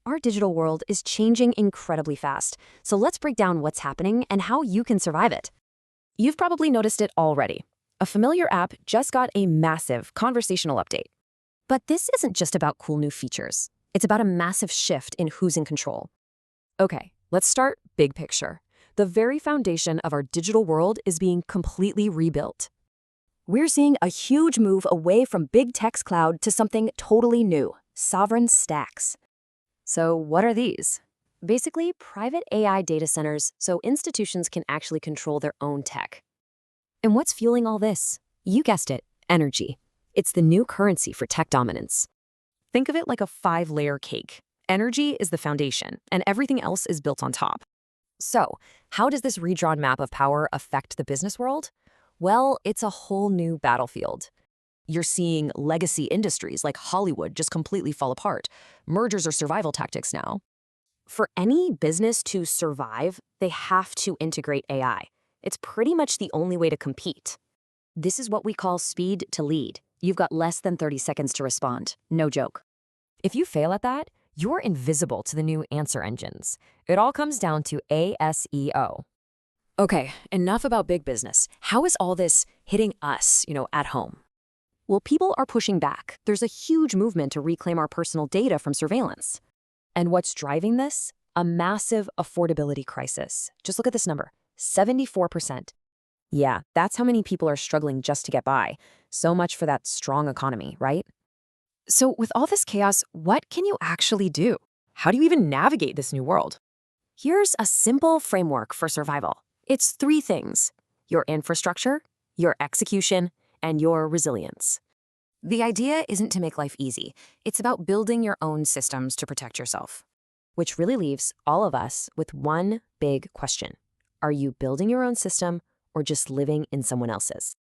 Our digital world is changing incredibly fast, so let's break down what's happening and how you can survive it. You've probably noticed it already. A familiar app just got a massive conversational update. But this isn't just about cool new features. It's about a massive shift in who's in control. Okay, let's start big picture. The very foundation of our digital world is being completely rebuilt. We're seeing a huge move away from big tech's cloud to something totally new, sovereign stacks. So what are these? Basically, private AI data centers so institutions can actually control their own tech. And what's fueling all this? You guessed it, energy. It's the new currency for tech dominance. Think of it like a 5-layer cake. Energy is the foundation, and everything else is built on top. So, how does this redrawn map of power affect the business world? Well, it's a whole new battlefield. You're seeing legacy industries like Hollywood just completely fall apart. Mergers are survival tactics now. For any business to survive, they have to integrate AI. It's pretty much the only way to compete. This is what we call speed to lead. You've got less than 30 seconds to respond. No joke. If you fail at that, you're invisible to the new answer engines. It all comes down to ASEO. Okay, enough about big business. How is all this hitting us, at home? Well, people are pushing back. There's a huge movement to reclaim our personal data from surveillance. And what's driving this? A massive affordability crisis. Just look at this number, 74%. Yeah, that's how many people are struggling just to get by. So much for that strong economy, right? So with all this chaos, what can you actually do? How do you even navigate this new world? Here's a simple framework for survival. It's 3 things: your infrastructure, your execution, and your resilience. The idea isn't to make life easy. It's about building your own systems to protect yourself. Which really leaves all of us with one big question. Are you building your own system or just living in someone else's?